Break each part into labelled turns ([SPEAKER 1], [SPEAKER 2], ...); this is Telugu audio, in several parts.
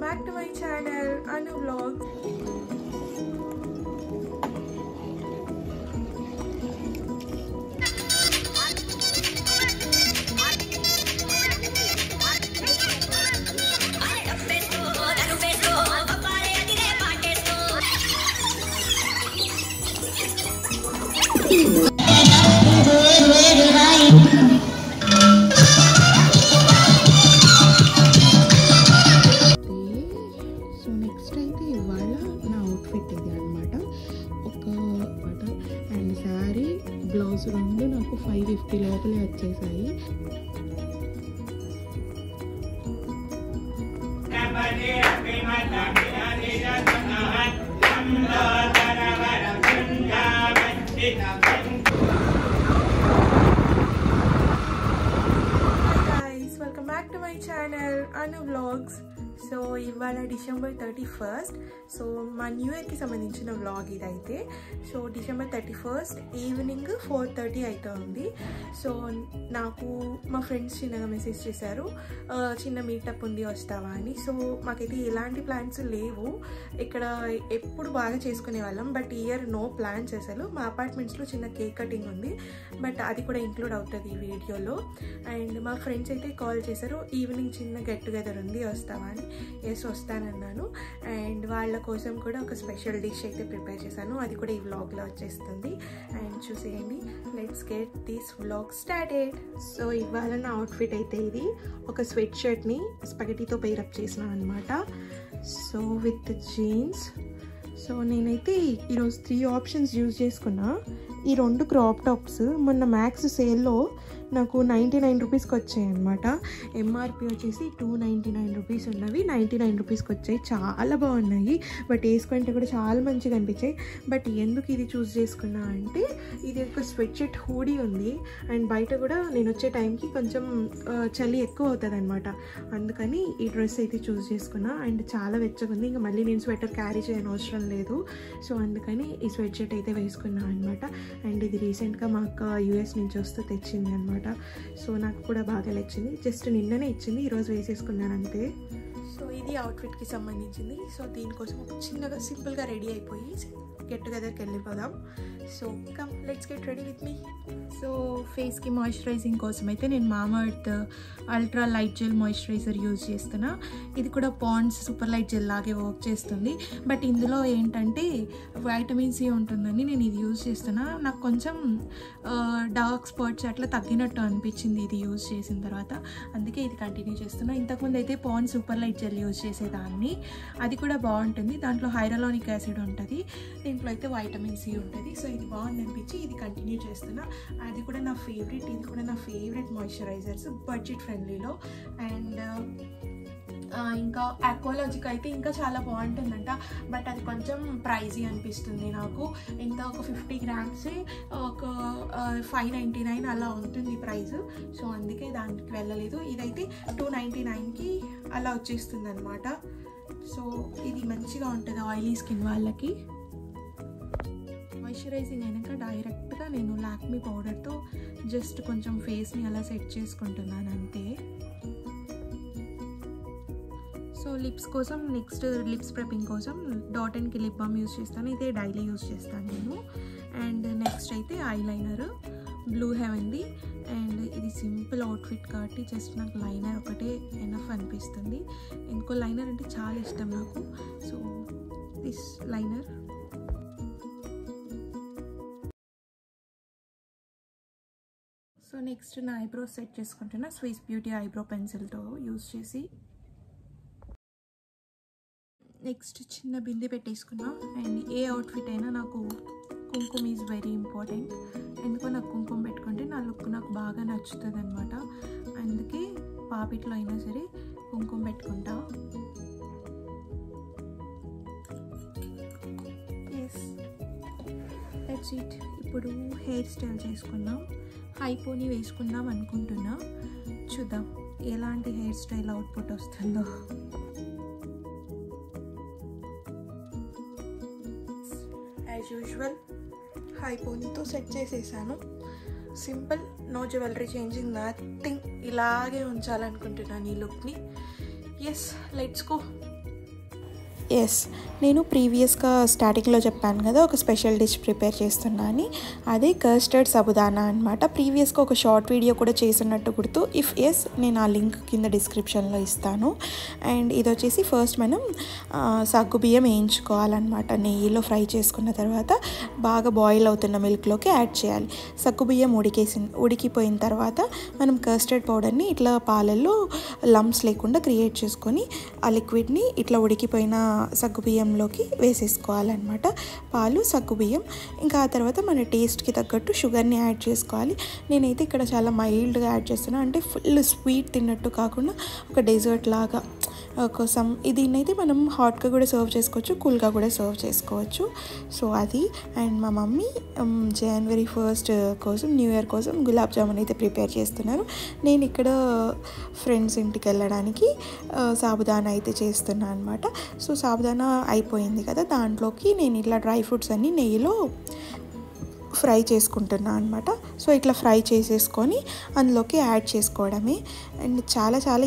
[SPEAKER 1] back to my channel, Anu Vlogs. And sari blouse రెండు నాకు 550 లోపలే వచ్చేసాయి. Welcome back to my channel Anu vlogs. So ఇవాళ December 31st. సో మా న్యూ ఇయర్కి సంబంధించిన వ్లాగ్ ఇదైతే. సో December 31st ఈవినింగ్ 4:30 అయితే ఉంది. సో నాకు మా ఫ్రెండ్స్ చిన్నగా మెసేజ్ చేశారు, చిన్న మీటప్ ఉంది వస్తావా అని. సో మాకైతే ఎలాంటి ప్లాన్స్ లేవు, ఇక్కడ ఎప్పుడు బాగా చేసుకునే వాళ్ళం, బట్ ఇయర్ నో ప్లాన్స్ అసలు. మా అపార్ట్మెంట్స్లో చిన్న కేక్ కటింగ్ ఉంది, బట్ అది కూడా ఇంక్లూడ్ అవుతుంది ఈ వీడియోలో. అండ్ మా ఫ్రెండ్స్ అయితే కాల్ చేశారు, ఈవినింగ్ చిన్న గెట్ టుగెదర్ ఉంది వస్తావా అని. ఎస్ వస్తానన్నాను. అండ్ వాళ్ళ కోసం కూడా ఒక స్పెషల్ డిష్ అయితే ప్రిపేర్ చేశాను, అది కూడా ఈ వ్లాగ్లో వచ్చేస్తుంది. అండ్ చూసేయండి, let's get this vlog started. So ఇవాళ నా అవుట్ఫిట్ అయితే ఇది, ఒక స్వెట్ షర్ట్ని స్పగెటీతో పేరప్ చేసిన అనమాట. So with jeans. సో నేనైతే ఈరోజు 3 ఆప్షన్స్ యూజ్ చేసుకున్నా. ఈ 2 క్రాప్ టాప్స్ మొన్న మ్యాక్స్ సేల్లో నాకు 99 రూపీస్కి వచ్చాయి అనమాట. ఎంఆర్పి వచ్చేసి 299 రూపీస్ ఉన్నవి 99 రూపీస్కి వచ్చాయి. చాలా బాగున్నాయి, బట్ వేసుకుంటే కూడా చాలా మంచిగా అనిపించాయి. బట్ ఎందుకు ఇది చూస్ చేసుకున్నా అంటే, ఇది ఒక స్వెట్ షర్ట్ హూడీ ఉంది, అండ్ బయట కూడా నేను వచ్చే టైంకి కొంచెం చలి ఎక్కువ అవుతుంది అనమాట. అందుకని ఈ డ్రెస్ అయితే చూస్ చేసుకున్నా. అండ్ చాలా వెచ్చగా ఉంది, ఇంకా మళ్ళీ నేను స్వెటర్ క్యారీ చేయని అవసరం లేదు. సో అందుకని ఈ స్వెట్ షర్ట్ అయితే వేసుకున్నా అనమాట. అండ్ ఇది రీసెంట్గా మా అక్క US నుంచి వస్తూ తెచ్చింది అనమాట. సో నాకు కూడా బాగా నచ్చింది, జస్ట్ నిన్ననే ఇచ్చింది, ఈరోజు వేసేసుకున్నాను అంతే. సో ఇది అవుట్ఫిట్కి సంబంధించింది. సో దీనికోసం ఒక చిన్నగా సింపుల్గా రెడీ అయిపోయి గెట్ టుగెదర్కి వెళ్ళిపోదాం. So come let's get ready with me. So ఫేస్కి మాయిశ్చరైజింగ్ కోసం అయితే నేను మామా earth ultra light gel moisturiser use చేస్తున్నా. ఇది కూడా పాండ్స్ సూపర్ లైట్ జెల్ లాగే వర్క్ చేస్తుంది, బట్ ఇందులో ఏంటంటే వైటమిన్ C ఉంటుందని నేను ఇది యూజ్ చేస్తున్నా. నాకు కొంచెం డార్క్ స్పాట్స్ అట్లా తగ్గినట్టు అనిపించింది ఇది యూజ్ చేసిన తర్వాత, అందుకే ఇది కంటిన్యూ చేస్తున్నా. ఇంతకుముందు అయితే Pond's super light gel use చేసేదాన్ని, అది కూడా బాగుంటుంది, దాంట్లో హైరలానిక్ యాసిడ్ ఉంటుంది, దీంట్లో అయితే వైటమిన్ C ఉంటుంది. సో ఇది బాగుంది అనిపించి ఇది కంటిన్యూ చేస్తున్నా. అది కూడా నా ఫేవరెట్, ఇది కూడా నా ఫేవరెట్ మాయిశ్చరైజర్స్ బడ్జెట్ ఫ్రెండ్లీలో. అండ్ ఇంకా అక్వాలాజిక్ అయితే ఇంకా చాలా బాగుంటుందంట, బట్ అది కొంచెం ప్రైజీ అనిపిస్తుంది నాకు. ఇంత ఒక 50 grams ఒక 599 అలా ఉంటుంది ప్రైస్. సో అందుకే దానికి వెళ్ళలేదు. ఇదైతే 299కి అలా వచ్చేస్తుంది అనమాట. సో ఇది మంచిగా ఉంటుంది ఆయిలీ స్కిన్ వాళ్ళకి. మాయిశ్చరైజింగ్ అయినాక డైరెక్ట్గా నేను లాక్మీ పౌడర్తో జస్ట్ కొంచెం ఫేస్ని అలా సెట్ చేసుకుంటున్నాను అంతే. సో లిప్స్ కోసం నెక్స్ట్ లిప్స్ ప్రెపింగ్ కోసం డాట్&కి లిప్ బామ్ యూజ్ చేస్తాను, ఇదే డైలీ యూజ్ చేస్తాను నేను. అండ్ నెక్స్ట్ అయితే ఐలైనర్ బ్లూ హెవెన్ది. అండ్ ఇది సింపుల్ అవుట్ఫిట్ కాబట్టి జస్ట్ నాకు లైనర్ ఒకటే ఎనఫ్ అనిపిస్తుంది. ఇంకో లైనర్ అంటే చాలా ఇష్టం నాకు. So this liner. So next నా ఐబ్రో సెట్ చేసుకుంటున్నా స్విస్ బ్యూటీ ఐబ్రో పెన్సిల్తో యూజ్ చేసి. నెక్స్ట్ చిన్న బిందె పెట్టేసుకున్నా. అండ్ ఏ అవుట్ఫిట్ అయినా నాకు కుంకుమ ఈజ్ వెరీ ఇంపార్టెంట్. ఎందుకో నాకు కుంకుమ పెట్టుకుంటే నా లుక్ నాకు బాగా నచ్చుతుంది అనమాట. అందుకే పాపిట్లో అయినా సరే కుంకుమ పెట్టుకుంటా. Yes that's it. ఇప్పుడు హెయిర్ స్టైల్ చేసుకుందాం. హై పోనీ వేసుకుందాం అనుకుంటున్నా, చూద్దాం ఎలాంటి హెయిర్ స్టైల్ అవుట్పుట్ వస్తుందో. యాజ్ యూజువల్ హై పోనీతో సెట్ చేసేసాను. Simple, no jewellery changing, nothing. ఇలాగే ఉంచాలనుకుంటున్నాను ఈ లుక్ని. Yes let's go. ఎస్, నేను ప్రీవియస్గా స్టార్టింగ్లో చెప్పాను కదా ఒక స్పెషల్ డిష్ ప్రిపేర్ చేస్తున్నా అని. అదే కస్టర్డ్ సాబుదానా అనమాట. ప్రీవియస్గా ఒక షార్ట్ వీడియో కూడా చేసినట్టు గుర్తు. ఇఫ్ ఎస్, నేను ఆ లింక్ కింద డిస్క్రిప్షన్లో ఇస్తాను. అండ్ ఇది వచ్చేసి ఫస్ట్ మనం సగ్గుబియ్యం వేయించుకోవాలన్నమాట. నెయ్యిలో ఫ్రై చేసుకున్న తర్వాత బాగా బాయిల్ అవుతున్న మిల్క్లోకి యాడ్ చేయాలి. సగ్గుబియ్యం ఉడికిపోయిన తర్వాత మనం కస్టర్డ్ పౌడర్ని ఇట్లా పాలల్లో లంప్స్ లేకుండా క్రియేట్ చేసుకొని ఆ లిక్విడ్ని ఇట్లా ఉడికిపోయిన సగ్గుబియ్యంలోకి వేసేసుకోవాలన్నమాట. పాలు, సగ్గుబియ్యం. ఇంకా ఆ తర్వాత మన టేస్ట్కి తగ్గట్టు షుగర్ని యాడ్ చేసుకోవాలి. నేనైతే ఇక్కడ చాలా మైల్డ్గా యాడ్ చేస్తున్నాను, అంటే ఫుల్ స్వీట్ తిన్నట్టు కాకుండా ఒక డెజర్ట్ లాగా కోసం. దీన్నైతే మనం హాట్గా కూడా సర్వ్ చేసుకోవచ్చు, కూల్గా కూడా సర్వ్ చేసుకోవచ్చు. సో అది. అండ్ మా మమ్మీ జనవరి 1 కోసం, న్యూ ఇయర్ కోసం గులాబ్ జామున్ అయితే ప్రిపేర్ చేస్తున్నారు. నేను ఇక్కడ ఫ్రెండ్స్ ఇంటికి వెళ్ళడానికి సాబుదానా అయితే చేస్తున్నాను అనమాట. సో సాబుదానా అయిపోయింది కదా, దాంట్లోకి నేను ఇట్లా డ్రై ఫ్రూట్స్ అన్నీ నెయ్యిలో ఫ్రై చేసుకుంటున్నాను అనమాట. సో ఇట్లా ఫ్రై చేసేసుకొని అందులోకి యాడ్ చేసుకోవడమే. అండ్ చాలా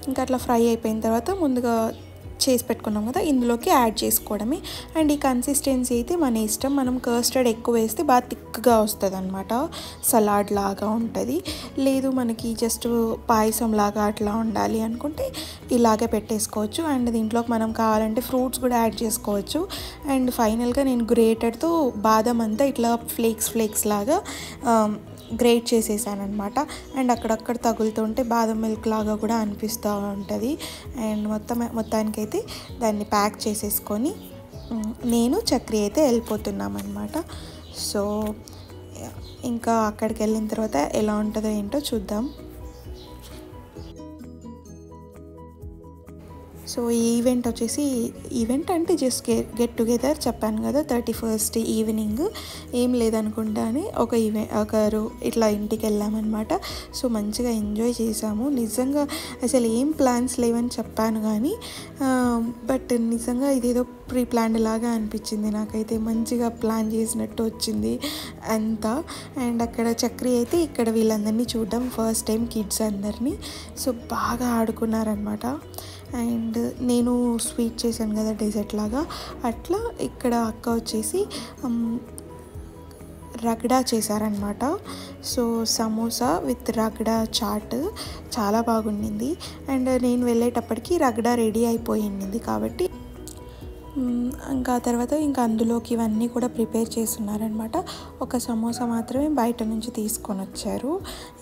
[SPEAKER 1] ఇంకా అట్లా ఫ్రై అయిపోయిన తర్వాత ముందుగా చేసి పెట్టుకున్నాం కదా, ఇందులోకి యాడ్ చేసుకోవడమే. అండ్ ఈ కన్సిస్టెన్సీ అయితే మన ఇష్టం. మనం కస్టర్డ్ ఎక్కువ వేస్తే బాగా థిక్గా వస్తుంది అనమాట, సలాడ్ లాగా ఉంటుంది. లేదు మనకి జస్ట్ పాయసం లాగా అట్లా ఉండాలి అనుకుంటే ఇలాగే పెట్టేసుకోవచ్చు. అండ్ దీంట్లోకి మనం కావాలంటే ఫ్రూట్స్ కూడా యాడ్ చేసుకోవచ్చు. అండ్ ఫైనల్గా నేను గ్రేటర్తో బాదం అంతా ఇట్లా ఫ్లేక్స్ లాగా గ్రేట్ చేసేసాను అనమాట. అండ్ అక్కడక్కడ తగులుతుంటే బాదం మిల్క్ లాగా కూడా అనిపిస్తూ ఉంటుంది. అండ్ మొత్తానికైతే దాన్ని ప్యాక్ చేసేసుకొని నేను చక్రి అయితే వెళ్ళిపోతున్నామన్నమాట. సో ఇంకా అక్కడికి వెళ్ళిన తర్వాత ఎలా ఉంటుందో ఏంటో చూద్దాం. సో ఈ ఈవెంట్ అంటే జస్ట్ గెట్ టుగెదర్ చెప్పాను కదా, 31st ఈవినింగ్. ఏం లేదనుకుంటానే ఒకరు ఇట్లా ఇంటికి వెళ్ళామన్నమాట. సో మంచిగా ఎంజాయ్ చేసాము. నిజంగా అసలు ఏం ప్లాన్స్ లేవని చెప్పాను కానీ బట్ నిజంగా ఇదేదో ప్రీ ప్లాన్డ్ లాగా అనిపించింది నాకైతే. మంచిగా ప్లాన్ చేసినట్టు వచ్చింది అంతా. అండ్ అక్కడ చక్రి అయితే ఇక్కడ వీళ్ళందరినీ చూడడం ఫస్ట్ టైం, కిడ్స్ అందరినీ. సో బాగా ఆడుకున్నారనమాట. అండ్ నేను స్వీట్ చేశాను కదా డెజర్ట్ లాగా, అట్లా ఇక్కడ అక్క వచ్చేసి రగడా చేశారనమాట. సో సమోసా విత్ రగడా చాట్ చాలా బాగుండింది. అండ్ నేను వెళ్ళేటప్పటికి రగడా రెడీ అయిపోయింది కాబట్టి ఇంకా తర్వాత అందులోకి ఇవన్నీ కూడా ప్రిపేర్ చేస్తున్నారనమాట. ఒక సమోసా మాత్రమే బయట నుంచి తీసుకొని వచ్చారు,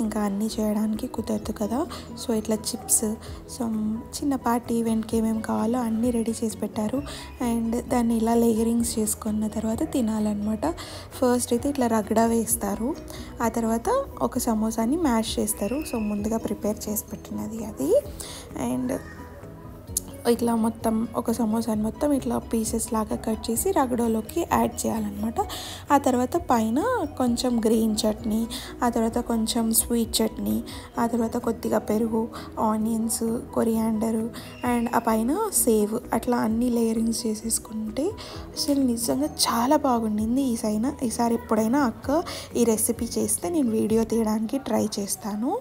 [SPEAKER 1] ఇంకా అన్నీ చేయడానికి కుదరదు కదా. సో ఇట్లా చిప్స్, సో చిన్నపాటి ఈవెంట్కి ఏమేమి కావాలో అన్నీ రెడీ చేసి పెట్టారు. అండ్ దాన్ని ఇలా లేయరింగ్స్ చేసుకున్న తర్వాత తినాలన్నమాట. ఫస్ట్ అయితే ఇట్లా రగడా వేస్తారు, ఆ తర్వాత ఒక సమోసాని మ్యాష్ చేస్తారు. సో ముందుగా ప్రిపేర్ చేసి పెట్టినది అది. అండ్ ఇట్లా మొత్తం ఒక సమోసాని మొత్తం ఇట్లా పీసెస్ లాగా కట్ చేసి రగడోలోకి యాడ్ చేయాలన్నమాట. ఆ తర్వాత పైన కొంచెం గ్రీన్ చట్నీ, ఆ తర్వాత కొంచెం స్వీట్ చట్నీ, ఆ తర్వాత కొద్దిగా పెరుగు, ఆనియన్స్, కొరియాండరు అండ్ ఆ పైన సేవ్, అట్లా అన్ని లేయరింగ్స్ చేసేసుకుంటే అసలు నిజంగా చాలా బాగుండింది. ఈసారి ఎప్పుడైనా అక్క ఈ రెసిపీ చేస్తే నేను వీడియో తీయడానికి ట్రై చేస్తాను.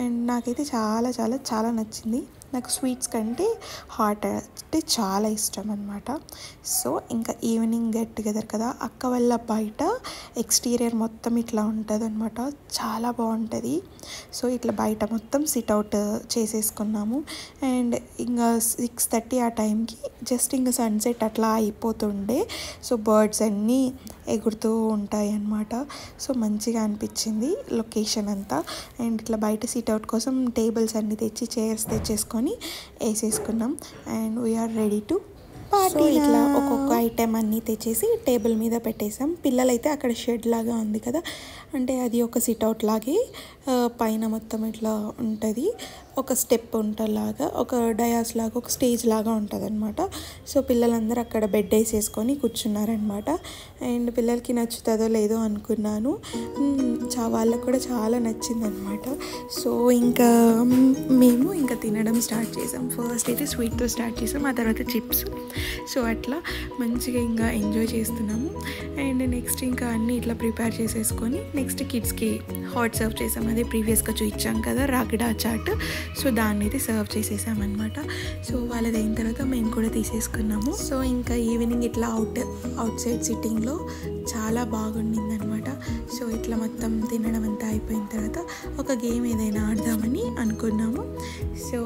[SPEAKER 1] అండ్ నాకైతే చాలా చాలా చాలా నచ్చింది. నాకు స్వీట్స్ కంటే హాట్ అంటే చాలా ఇష్టం అనమాట. సో ఇంకా ఈవినింగ్ గెట్ టుగెదర్ కదా, అక్క వల్ల బయట ఎక్స్టీరియర్ మొత్తం ఇట్లా ఉంటుంది అనమాట, చాలా బాగుంటుంది. సో ఇట్లా బయట మొత్తం సిట్అవుట్ చేసేసుకున్నాము. అండ్ ఇంకా 6:30 ఆ టైంకి జస్ట్ ఇంకా సన్సెట్ అట్లా అయిపోతుండే. సో బర్డ్స్ అన్నీ ఎగురుతూ ఉంటాయి అన్నమాట. సో మంచిగా అనిపించింది లొకేషన్ అంతా. అండ్ ఇట్లా బయట సిట్అవుట్ కోసం టేబుల్స్ అన్నీ తెచ్చి చైర్స్ తెచ్చేసుకొని వేసేసుకున్నాం. And we're ready to party. ఇట్లా ఒక్కొక్క ఐటెం అన్నీ తెచ్చేసి టేబుల్ మీద పెట్టేసాం. పిల్లలైతే అక్కడ షెడ్ లాగా ఉంది కదా, అంటే అది ఒక సిట్అవుట్ లాగే పైన మొత్తం ఇట్లా ఉంటుంది, ఒక స్టెప్ ఉంటలాగా, ఒక డయాస్ లాగా, ఒక స్టేజ్ లాగా ఉంటుంది అనమాట. సో పిల్లలందరూ అక్కడ బెడ్ వేసేసుకొని కూర్చున్నారనమాట. అండ్ పిల్లలకి నచ్చుతుందో లేదో అనుకున్నాను, వాళ్ళకు కూడా చాలా నచ్చిందనమాట. సో ఇంకా మేము ఇంకా తినడం స్టార్ట్ చేసాం. ఫస్ట్ అయితే స్వీట్తో స్టార్ట్ చేసాం, ఆ తర్వాత చిప్స్. సో అట్లా మంచిగా ఇంకా ఎంజాయ్ చేస్తున్నాము. అండ్ నెక్స్ట్ ఇంకా అన్నీ ఇట్లా ప్రిపేర్ చేసేసుకొని నెక్స్ట్ కిడ్స్కి హాట్ సర్వ్ చేసాం. అదే ప్రీవియస్గా చూపించాం కదా రగడా చాట్. సో దాన్ని అయితే సర్వ్ చేసేసామన్నమాట. సో వాళ్ళది అయిన తర్వాత మేము కూడా తీసేసుకున్నాము. సో ఇంకా ఈవినింగ్ ఇట్లా అవుట్ సైడ్ సిట్టింగ్లో చాలా బాగుండింది అనమాట. సో ఇట్లా మొత్తం తినడం అంతా అయిపోయిన తర్వాత ఒక గేమ్ ఏదైనా ఆడదామని అనుకున్నాము. సో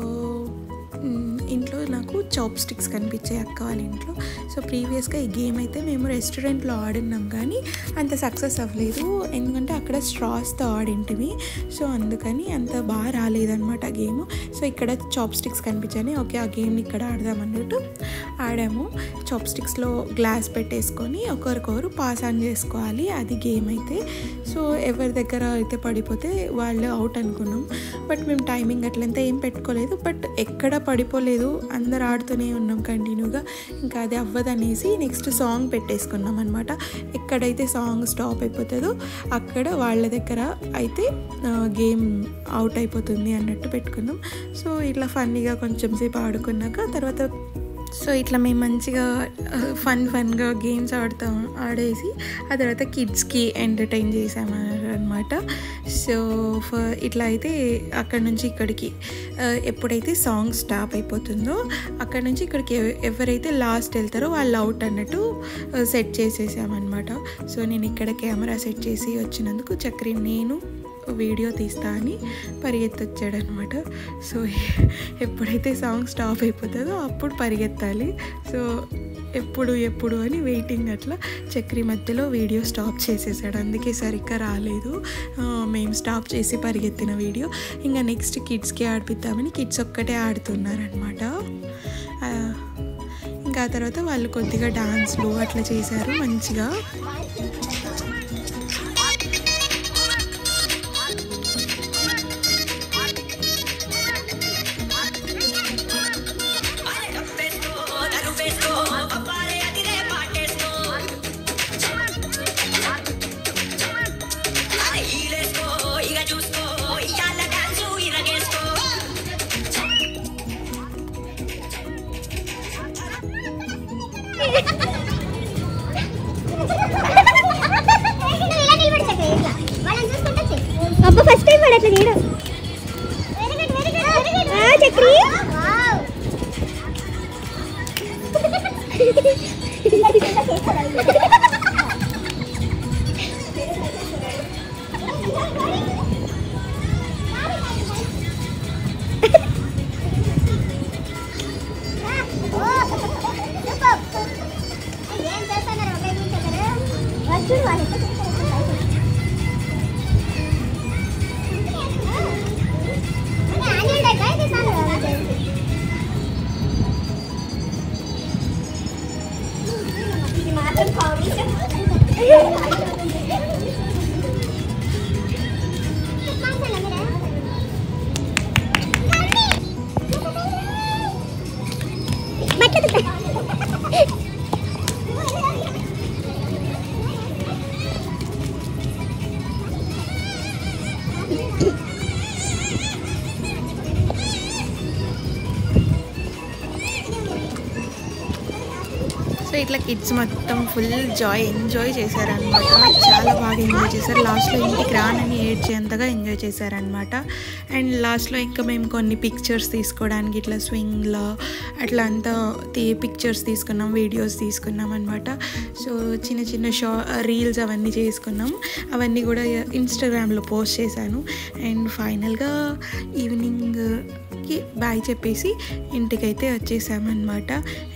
[SPEAKER 1] ఇంట్లో నాకు చాప్ స్టిక్స్ కనిపించాయి అక్క వాళ్ళ ఇంట్లో. సో ప్రీవియస్గా ఈ గేమ్ అయితే మేము రెస్టారెంట్లో ఆడినాం కానీ అంత సక్సెస్ అవ్వలేదు, ఎందుకంటే అక్కడ స్ట్రాస్తో ఆడింటివి. సో అందుకని అంత బాగా రాలేదన్నమాట గేమ్. సో ఇక్కడ చాప్ స్టిక్స్ కనిపించాయి, ఓకే ఆ గేమ్ని ఇక్కడ ఆడదాం అన్నట్టు ఆడాము. చాప్ స్టిక్స్లో గ్లాస్ పెట్టేసుకొని ఒకరికొకరు పాస్ ఆన్ చేసుకోవాలి, అది గేమ్ అయితే. సో ఎవరి దగ్గర అయితే పడిపోతే వాళ్ళు అవుట్ అనుకున్నాం. బట్ మేము టైమింగ్ అట్లంతా ఏం పెట్టుకోలేదు, బట్ ఎక్కడ పడిపోలేదు, అందరు ఆడుతూనే ఉన్నాం కంటిన్యూగా. ఇంకా అది అవ్వదనేసి నెక్స్ట్ సాంగ్ పెట్టేసుకున్నాం అనమాట. ఎక్కడైతే సాంగ్ స్టాప్ అయిపోతుందో అక్కడ వాళ్ళ దగ్గర అయితే గేమ్ అవుట్ అయిపోతుంది అన్నట్టు పెట్టుకున్నాం. సో ఇట్లా ఫన్నీగా కొంచెం సేపు ఆడుకున్నాక తర్వాత సో ఇట్లా మేము మంచిగా ఫన్గా గేమ్స్ ఆడేసి ఆ తర్వాత కిడ్స్కి ఎంటర్టైన్ చేసాము అనమాట. సో ఇట్లా అయితే అక్కడ నుంచి ఇక్కడికి ఎప్పుడైతే సాంగ్ స్టాప్ అయిపోతుందో అక్కడ నుంచి ఇక్కడికి ఎవరైతే లాస్ట్ వెళ్తారో వాళ్ళు అవుట్ అన్నట్టు సెట్ చేసేసామన్నమాట. సో నేను ఇక్కడ కెమెరా సెట్ చేసి వచ్చినందుకు చక్రి నేను వీడియో తీస్తా అని పరిగెత్తొచ్చాడనమాట. సో ఎప్పుడైతే సాంగ్ స్టాప్ అయిపోతుందో అప్పుడు పరిగెత్తాలి. సో ఎప్పుడు అని వెయిటింగ్. అట్లా చక్రి మధ్యలో వీడియో స్టాప్ చేసేసాడు, అందుకే సరిగ్గా రాలేదు మేము స్టాప్ చేసి పరిగెత్తిన వీడియో. ఇంకా నెక్స్ట్ కిడ్స్కి ఆడిపిద్దామని కిడ్స్ ఒక్కటే ఆడుతున్నారనమాట. ఇంకా తర్వాత వాళ్ళు కొద్దిగా డాన్స్లు అట్లా చేశారు మంచిగా.
[SPEAKER 2] అబ్బా ఫస్ట్ టైం వాడు అట్లా చేయడం. చక్రి
[SPEAKER 1] సో ఇట్లా కిడ్స్ మొత్తం ఫుల్ ఎంజాయ్ చేశారనమాట. చాలా బాగా ఎంజాయ్ చేశారు. లాస్ట్లో ఇంటికి రానని ఏడ్చేంతగా ఎంజాయ్ చేశారనమాట. అండ్ లాస్ట్లో ఇంకా మేము కొన్ని పిక్చర్స్ తీసుకోవడానికి ఇట్లా స్వింగ్లో అట్లా అంతా పిక్చర్స్ తీసుకున్నాం, వీడియోస్ తీసుకున్నాం అనమాట. సో చిన్న రీల్స్ అవన్నీ చేసుకున్నాం. అవన్నీ కూడా ఇన్స్టాగ్రామ్లో పోస్ట్ చేశాను. అండ్ ఫైనల్గా ఈవినింగ్కి బాయ్ చెప్పేసి ఇంటికైతే వచ్చేసామన్నమాట.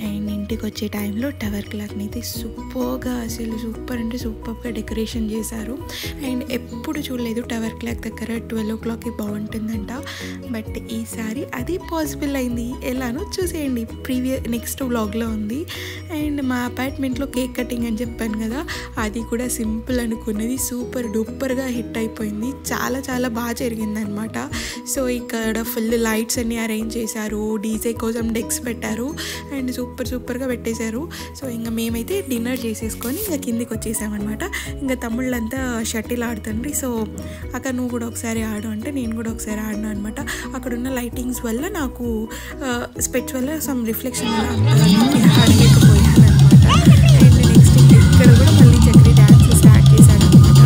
[SPEAKER 1] అండ్ ఇంటికి వచ్చే టైంలో టవర్ క్లాక్ని అయితే సూపర్గా, అసలు సూపర్ అంటే సూపర్గా డెకరేషన్ చేశారు. అండ్ ఎప్పుడు చూడలేదు టవర్ క్లాక్ దగ్గర 12 o'clockకి బాగుంటుందంట. బట్ ఈసారి అది పాసిబుల్ అయింది. ఎలానో చూసేయండి, నెక్స్ట్ వ్లాగ్లో ఉంది. అండ్ మా అపార్ట్మెంట్లో కేక్ కటింగ్ అని చెప్పాను కదా, అది కూడా సింపుల్ అనుకున్నది సూపర్ డూపర్గా హిట్ అయిపోయింది. చాలా చాలా బాగా జరిగిందనమాట. సో ఇక్కడ ఫుల్ లైట్స్ అన్నీ అరేంజ్ చేశారు, డీజే కోసం డెక్స్ పెట్టారు అండ్ సూపర్గా పెట్టేశారు. సో ఇంకా మేమైతే డిన్నర్ చేసేసుకొని ఇంకా కిందికి వచ్చేసామన్నమాట. ఇంకా తమ్ముళ్ళంతా షటిల్ ఆడుతుండ్రి. సో అక్కడ నువ్వు కూడా ఒకసారి ఆడు అంటే నేను కూడా ఒకసారి ఆడినా అనమాట. అక్కడున్న లైటింగ్స్ వల్ల నాకు స్పెట్స్ వల్ల సమ్ రిఫ్లెక్షన్ ఆడలేకపోయాను అనమాట. అండ్ నెక్స్ట్ ఇక్కడ కూడా మళ్ళీ చక్రి డ్యాన్స్ స్టార్ట్ చేశాడు అనమాట.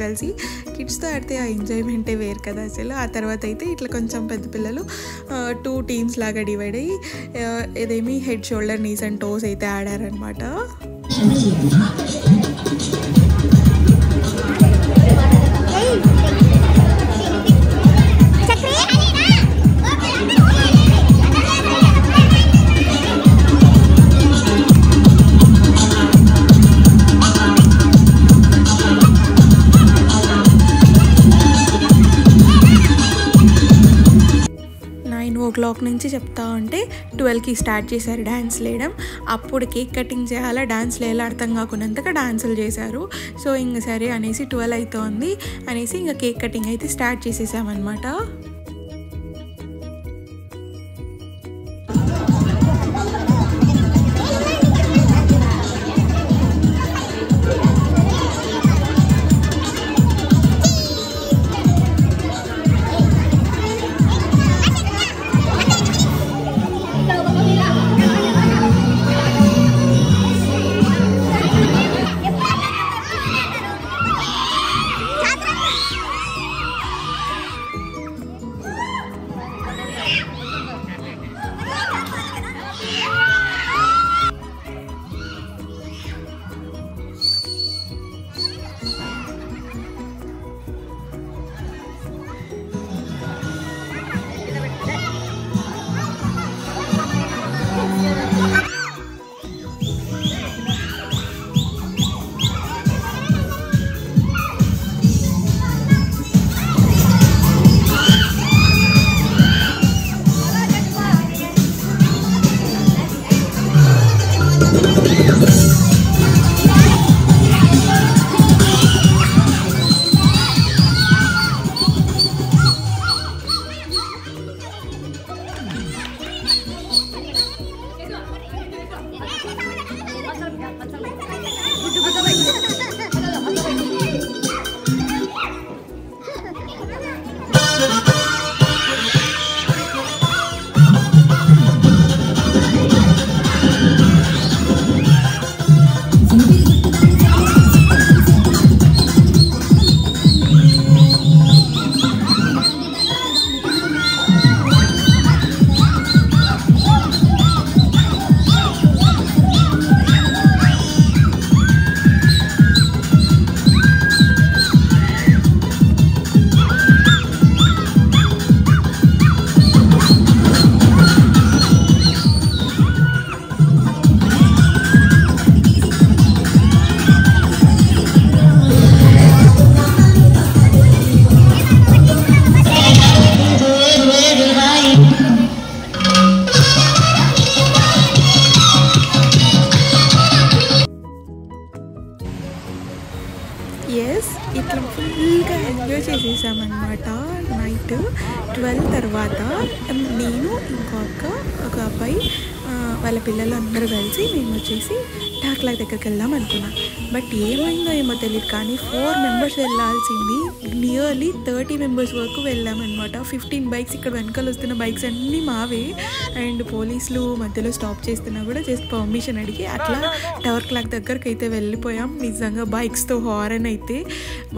[SPEAKER 1] కలిసి కిడ్స్తో ఆడితే ఆ ఎంజాయ్మెంటే వేరు కదా అసలు. ఆ తర్వాత అయితే ఇట్లా కొంచెం పెద్ద పిల్లలు 2 టీమ్స్ లాగా డివైడ్ అయ్యి ఇదేమి head shoulder knees and toes అయితే ఆడారనమాట. o'clock నుంచి చెప్తా ఉంటే 12కి స్టార్ట్ చేశారు డ్యాన్స్ వేయడం. అప్పుడు కేక్ కటింగ్ చేయాలా డ్యాన్స్ వేయాలా అర్థం కాకున్నంతగా డాన్సులు చేశారు. సో ఇంక సరే అనేసి 12 అవుతోంది అనేసి ఇంకా కేక్ కటింగ్ అయితే స్టార్ట్ చేసేసామన్నమాట. ఇట్లా ఫుల్గా ఎంజాయ్ చేసేసామన్నమాట. నైట్ 12 తర్వాత నేను ఒక అబ్బాయి వాళ్ళ పిల్లలు అందరూ కలిసి మేము వచ్చేసి టాక్లాక్ దగ్గరికి వెళ్దాం అనుకున్నాం. బట్ ఏమైందో ఏమో తెలియదు కానీ 4 మెంబర్స్ వెళ్ళాల్సింది నియర్లీ 30 మెంబర్స్ వరకు వెళ్ళామన్నమాట. 15 బైక్స్ ఇక్కడ వెనకాల వస్తున్న బైక్స్ అన్నీ మావే. అండ్ పోలీసులు మధ్యలో స్టాప్ చేస్తున్నా కూడా జస్ట్ పర్మిషన్ అడిగి అట్లా టవర్ క్లాక్ దగ్గరికి అయితే వెళ్ళిపోయాం. నిజంగా బైక్స్తో హారన్ అయితే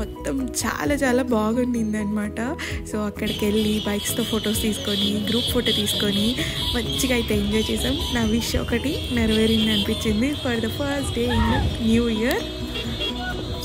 [SPEAKER 1] మొత్తం చాలా చాలా బాగుండింది అనమాట. సో అక్కడికి వెళ్ళి బైక్స్తో ఫొటోస్ తీసుకొని గ్రూప్ ఫోటో తీసుకొని మంచిగా అయితే ఎంజాయ్ చేసాం. నా విష్ ఒకటి నెరవేరింది అనిపించింది for the first day in new year.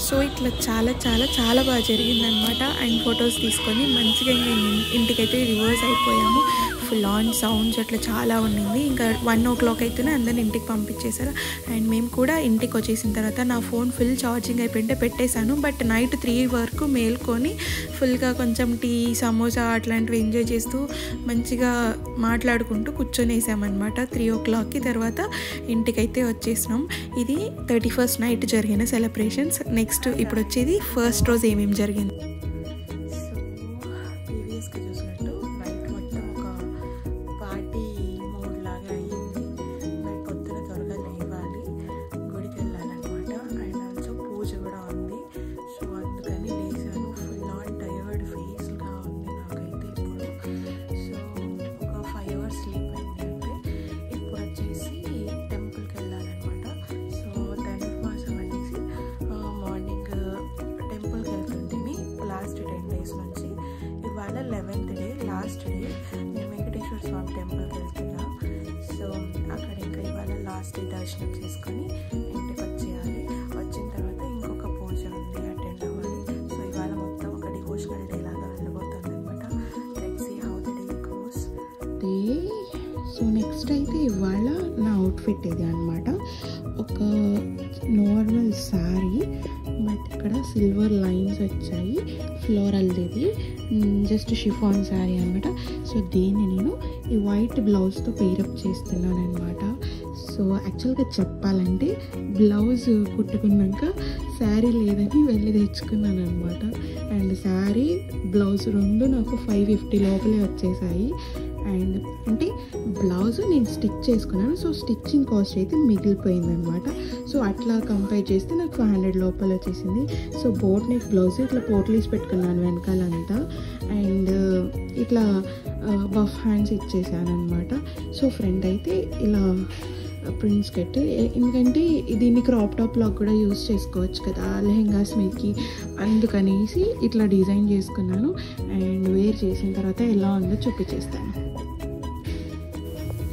[SPEAKER 1] So ఇట్లా చాలా చాలా చాలా బాగా జరిగిందనమాట. అండ్ ఫొటోస్ తీసుకొని మంచిగా ఇంకా ఇంటికైతే రివర్స్ అయిపోయాము. ఫుల్ ఆన్ సౌండ్స్ అట్లా చాలా ఉండింది. ఇంకా 1 o'clock అయితేనే అందరిని ఇంటికి పంపించేశారు. అండ్ మేము కూడా ఇంటికి వచ్చేసిన తర్వాత నా ఫోన్ ఫుల్ ఛార్జింగ్ అయిపోయింటే పెట్టేశాను. బట్ నైట్ 3 వరకు మేల్కొని ఫుల్గా కొంచెం టీ సమోసా అట్లాంటివి ఎంజాయ్ చేస్తూ మంచిగా మాట్లాడుకుంటూ కూర్చొనేసామన్నమాట 3 o'clockకి. తర్వాత ఇంటికైతే వచ్చేసినాం. ఇది 31st నైట్ జరిగిన సెలబ్రేషన్స్. నెక్స్ట్ ఇప్పుడు వచ్చేది ఫస్ట్ రోజు ఏమేమి జరిగింది.
[SPEAKER 2] టెంపుల్కి వెళ్తుంటే
[SPEAKER 1] 11th డే లాస్ట్ డే నేను వెంకటేశ్వర స్వామి టెంపుల్కి వెళ్తున్నా. సో అక్కడ ఇంకా ఇవాళ లాస్ట్ డే దర్శనం చేసుకొని ఇంటికి వచ్చేయాలి. వచ్చిన తర్వాత ఇంకొక పూజ ఉంది, అటెండ్ అవ్వాలి. సో ఇవాళ మొత్తం ఒక డివోషనల్ డే లాగా వెళ్ళిపోతుంది అనమాట. Let's see how the day goes.
[SPEAKER 3] So next అయితే ఇవాళ నా అవుట్ఫిట్ ఇది అనమాట. ఒక నార్మల్ శారీ, బట్ ఇక్కడ సిల్వర్ లైన్స్ వచ్చాయి, ఫ్లోరల్ది, జస్ట్ షిఫాన్ శారీ అనమాట. సో దీన్ని నేను ఈ వైట్ బ్లౌజ్తో పేరప్ చేస్తున్నాను అనమాట. సో యాక్చువల్గా చెప్పాలంటే బ్లౌజ్ కుట్టుకున్నాక శారీ లేదని వెళ్ళి తెచ్చుకున్నాను అనమాట. అండ్ శారీ బ్లౌజ్ రెండు నాకు 550 లోపలే వచ్చేసాయి. అండ్ అంటే బ్లౌజ్ నేను స్టిచ్ చేసుకున్నాను, సో స్టిచ్చింగ్ కాస్ట్ అయితే మిగిలిపోయిందనమాట. సో అట్లా కంపేర్ చేస్తే నాకు 500 లోపల వచ్చేసింది. సో బోట్ నెక్ బ్లౌజ్ ఇట్లా పోట్లీస్ పెట్టుకున్నాను వెనకాలంతా, అండ్ ఇట్లా బఫ్ హ్యాండ్స్ ఇచ్చేసాను అనమాట. సో ఫ్రంట్ అయితే ఇలా ప్రింట్స్ కట్, ఎందుకంటే దీన్ని క్రాప్ టాప్ లాగా కూడా యూజ్ చేసుకోవచ్చు కదా లెహెంగాస్ మీదకి, అందుకనేసి ఇట్లా డిజైన్ చేసుకున్నాను. అండ్ వేర్ చేసిన తర్వాత ఎలా ఉందో చూపించేస్తాను.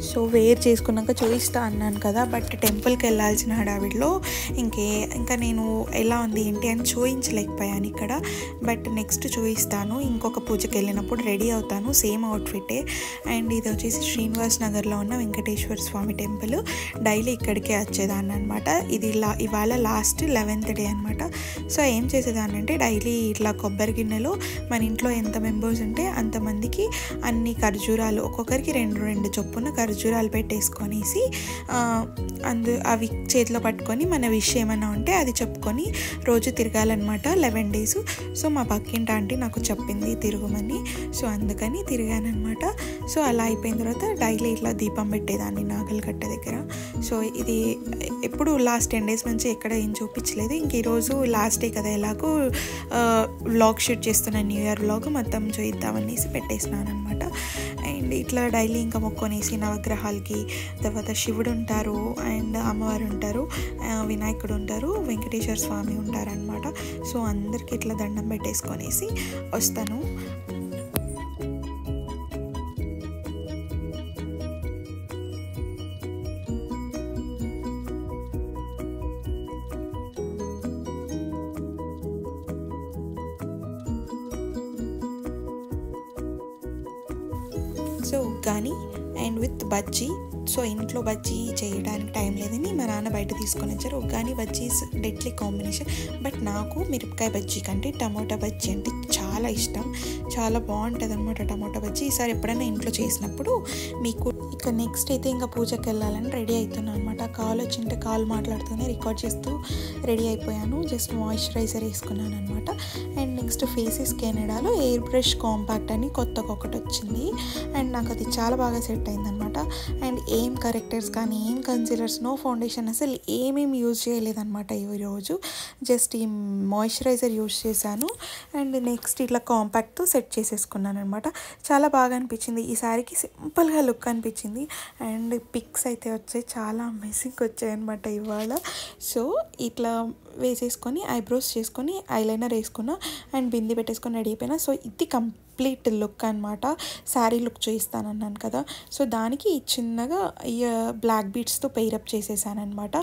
[SPEAKER 1] సో వేర్ చేసుకున్నాక చూపిస్తా అన్నాను కదా, బట్ టెంపుల్కి వెళ్ళాల్సిన హడావిడిలో ఇంకా నేను ఎలా ఉంది ఏంటి అని చూపించలేకపోయాను ఇక్కడ. బట్ నెక్స్ట్ చూపిస్తాను, ఇంకొక పూజకి వెళ్ళినప్పుడు రెడీ అవుతాను సేమ్ అవుట్ఫిట్టే. అండ్ ఇది వచ్చేసి శ్రీనివాస్ నగర్లో ఉన్న వెంకటేశ్వర స్వామి టెంపుల్. డైలీ ఇక్కడికే వచ్చేదాన్ని అనమాట. ఇది ఇవాళ లాస్ట్ 11th డే అనమాట. సో ఏం చేసేదాన్ని అంటే డైలీ ఇట్లా కొబ్బరి గిన్నెలో మన ఇంట్లో ఎంత మెంబర్స్ ఉంటే అంతమందికి అన్ని ఖర్జూరాలు, ఒక్కొక్కరికి 2 చొప్పున ఖర్జూరాలు పెట్టేసుకొనేసి అవి చేతిలో పట్టుకొని మన విష్ ఏమైనా ఉంటే అది చెప్పుకొని రోజు తిరగాలన్నమాట 11 days. సో మా పక్కింటి ఆంటీ నాకు చెప్పింది తిరగమని, సో అందుకని తిరిగానమాట. సో అలా అయిపోయిన తర్వాత డైలీ ఇట్లా దీపం పెట్టేదాన్ని నాగలకట్ట దగ్గర. సో ఇది ఎప్పుడు లాస్ట్ 10 days నుంచి ఎక్కడ ఏం చూపించలేదు. ఇంక ఈరోజు లాస్ట్ డే కదా, ఎలాగో వ్లాగ్ షూట్ చేస్తున్న న్యూ ఇయర్ వ్లాగ్ మొత్తం చూద్దామనేసి పెట్టేసినాను అనమాట. అండ్ ఇట్లా డైలీ ఇంకా మొక్కొనేసి నవగ్రహాలకి, తర్వాత శివుడు ఉంటారు అండ్ అమ్మవారు ఉంటారు, వినాయకుడు ఉంటారు, వెంకటేశ్వర స్వామి ఉంటారనమాట. సో అందరికి ఇట్లా దండం పెట్టేసుకొనేసి వస్తాను. So uggani and with bajji. So ఇంట్లో బజ్జీ చేయడానికి టైం లేదని మా నాన్న బయట తీసుకొని వచ్చారు. Uggani bajjis deadly combination. But నాకు మిరపకాయ బజ్జీ కంటే టమోటా బజ్జీ అంటే చాలా ఇష్టం, చాలా బాగుంటుంది అనమాట టమోటా బజ్జీ. ఈసారి ఎప్పుడైనా ఇంట్లో చేసినప్పుడు మీకు. ఇక నెక్స్ట్ అయితే ఇంకా పూజకి వెళ్ళాలని రెడీ అవుతున్నాను అనమాట. కాల్ వచ్చింటే కాల్ మాట్లాడుతూనే రికార్డ్ చేస్తూ రెడీ అయిపోయాను. జస్ట్ మాయిశ్చరైజర్ వేసుకున్నాను అనమాట. అండ్ నెక్స్ట్ ఫేసెస్ కెనడాలో ఎయిర్ బ్రష్ కాంపాక్ట్ అని కొత్తగా ఒకటి వచ్చింది, అండ్ నాకు అది చాలా బాగా సెట్ అయిందనమాట. అండ్ ఏం కరెక్టర్స్ కానీ ఏం కన్సీలర్స్, నో ఫౌండేషన్, అసలు ఏమేమి యూజ్ చేయలేదన్నమాట ఈరోజు. జస్ట్ ఈ మాయిశ్చరైజర్ యూజ్ చేశాను. అండ్ నెక్స్ట్ ఇట్లా కాంపాక్ట్తో సెట్ చేసేసుకున్నాను అనమాట. చాలా బాగా అనిపించింది. ఈ సారీకి సింపుల్గా లుక్ అనిపించింది. అండ్ పిక్స్ అయితే వచ్చాయి, చాలా అమేజింగ్ వచ్చాయన్నమాట ఇవాళ. సో ఇట్లా వేసేసుకొని ఐబ్రోస్ చేసుకొని ఐలైనర్ వేసుకున్నా అండ్ బింది పెట్టేసుకొని రెడీ అయిపోయినా. సో ఇది కంప్లీట్ లుక్ అనమాట. శారీ లుక్ చూపిస్తానన్నాను కదా, సో దానికి చిన్నగా ఈ బ్లాక్ బీడ్స్తో పెయిరప్ చేసేసాను అనమాట.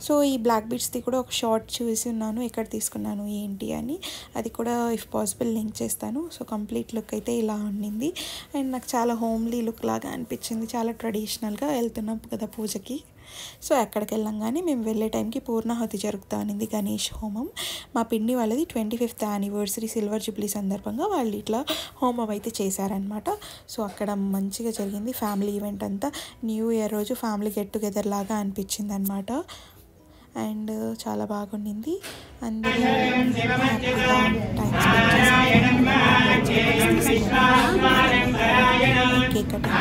[SPEAKER 1] సో ఈ బ్లాక్ బీడ్స్ది కూడా ఒక షార్ట్ చూసి ఉన్నాను, ఎక్కడ తీసుకున్నాను ఏంటి అని, అది కూడా ఇఫ్ పాసిబుల్ లింక్ చేస్తాను. సో కంప్లీట్ లుక్ అయితే ఇలా ఉండింది. అండ్ నాకు చాలా హోమ్లీ లుక్ లాగా అనిపించింది, చాలా ట్రెడిషనల్గా వెళ్తున్నాం కదా పూజకి. సో అక్కడికి వెళ్ళంగానే మేము వెళ్ళే టైంకి పూర్ణాహుతి జరుగుతూ ఉన్నింది, గణేష్ హోమం. మా పిన్ని వాళ్ళది 25th యానివర్సరీ సిల్వర్ జూబ్లీ సందర్భంగా వాళ్ళు ఇట్లా హోమం అయితే చేశారనమాట. సో అక్కడ మంచిగా జరిగింది ఫ్యామిలీ ఈవెంట్ అంతా. న్యూ ఇయర్ రోజు ఫ్యామిలీ గెట్ టుగెదర్ లాగా అనిపించింది అనమాట. అండ్ చాలా బాగుండింది. అందరూ కేక్ కటింగ్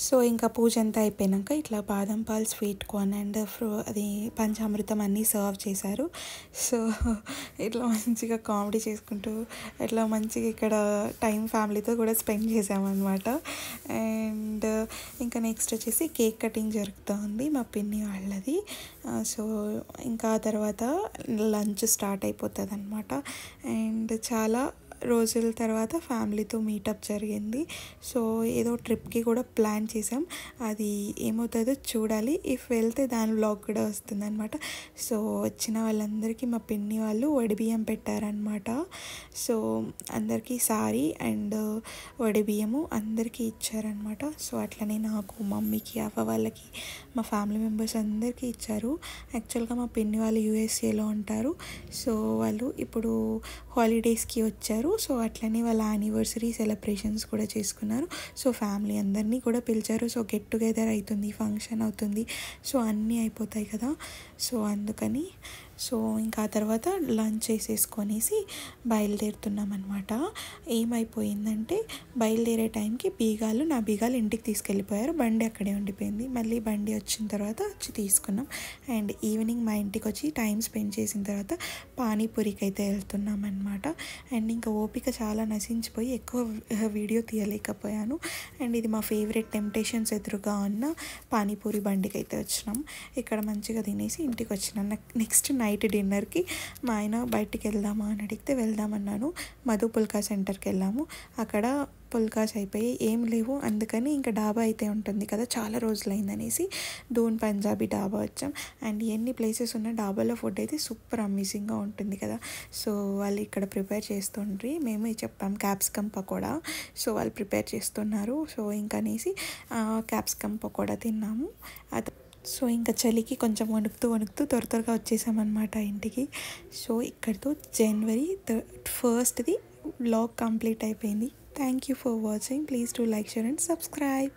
[SPEAKER 3] సో ఇంకా పూజ అంతా అయిపోయాక ఇట్లా బాదం పాల్ స్వీట్ కార్న్ అండ్ అది పంచామృతం అన్నీ సర్వ్ చేశారు. సో ఇట్లా మంచిగా కామెడీ చేసుకుంటూ ఇట్లా మంచిగా ఇక్కడ టైం ఫ్యామిలీతో కూడా స్పెండ్ చేసామన్నమాట. అండ్ ఇంకా నెక్స్ట్ వచ్చేసి కేక్ కటింగ్ జరుగుతుంది మా పిన్ని వాళ్ళది. సో ఇంకా తర్వాత లంచ్ స్టార్ట్ అయిపోతుంది అనమాట. అండ్ చాలా రోజుల తర్వాత ఫ్యామిలీతో మీటప్ జరిగింది. సో ఏదో ట్రిప్కి కూడా ప్లాన్ చేసాం, అది ఏమవుతుందో చూడాలి. ఇఫ్ వెళ్తే దాని వ్లాగ్ కూడా వస్తుందన్నమాట. సో వచ్చిన వాళ్ళందరికీ మా పిన్ని వాళ్ళు వడిబియ్యం పెట్టారనమాట. సో అందరికీ సారీ అండ్ వడిబియ్యము అందరికీ ఇచ్చారనమాట. సో అట్లనే నాకు, మమ్మీకి, అవ్వ వాళ్ళకి, మా ఫ్యామిలీ మెంబర్స్ అందరికీ ఇచ్చారు. యాక్చువల్గా మా పిన్ని వాళ్ళు యూఎస్ఏలో ఉంటారు. సో వాళ్ళు ఇప్పుడు హాలిడేస్కి వచ్చారు. సో అట్లనే వాళ్ళ యానివర్సరీ సెలబ్రేషన్స్ కూడా చేసుకున్నారు. సో ఫ్యామిలీ అందరినీ కూడా పిలిచారు. సో గెట్ టుగెదర్ అవుతుంది, ఫంక్షన్ అవుతుంది, సో అన్నీ అయిపోతాయి కదా. సో అందుకని సో ఇంకా ఆ తర్వాత లంచ్ చేసేసుకొనేసి బయలుదేరుతున్నాం అనమాట. ఏమైపోయిందంటే బయలుదేరే టైంకి నా బీగాలు ఇంటికి తీసుకెళ్ళిపోయారు. బండి అక్కడే ఉండిపోయింది. మళ్ళీ బండి వచ్చిన తర్వాత వచ్చి తీసుకున్నాం. అండ్ ఈవినింగ్ మా ఇంటికి వచ్చి టైం స్పెండ్ చేసిన తర్వాత పానీపూరికి అయితే వెళ్తున్నాం అనమాట. అండ్ ఇంకా ఓపిక చాలా నశించిపోయి ఎక్కువ వీడియో తీయలేకపోయాను. అండ్ ఇది మా ఫేవరెట్ టెంప్టేషన్స్ ఎదురుగా ఉన్న పానీపూరి బండికి అయితే వచ్చినాం. ఇక్కడ మంచిగా తినేసి ఇంటికి వచ్చినాం. నెక్స్ట్ నైట్ డిన్నర్కి మా ఆయన బయటికి వెళ్దామా అని అడిగితే వెళ్దామన్నాను. మధు పుల్కా సెంటర్కి వెళ్ళాము. అక్కడ పుల్కాస్ అయిపోయి ఏం లేవు, అందుకని ఇంకా డాబా అయితే ఉంటుంది కదా, చాలా రోజులైందనేసి దూన్ పంజాబీ డాబా వచ్చాం. అండ్ ఎన్ని ప్లేసెస్ ఉన్న డాబాలో ఫుడ్ అయితే సూపర్ అమేజింగ్గా ఉంటుంది కదా. సో వాళ్ళు ఇక్కడ ప్రిపేర్ చేస్తుండ్రి, మేము చెప్పాం క్యాప్సికమ్ పకోడా. సో వాళ్ళు ప్రిపేర్ చేస్తున్నారు. సో ఇంకా అనేసి క్యాప్సికమ్ పకోడా తిన్నాము. సో ఇంకా చలికి కొంచెం వణుకుతూ త్వరగా వచ్చేసామన్నమాట ఇంటికి. సో ఇక్కడితో January 1st వ్లాగ్ కంప్లీట్ అయిపోయింది. Thank you for watching. Please do like, share and subscribe.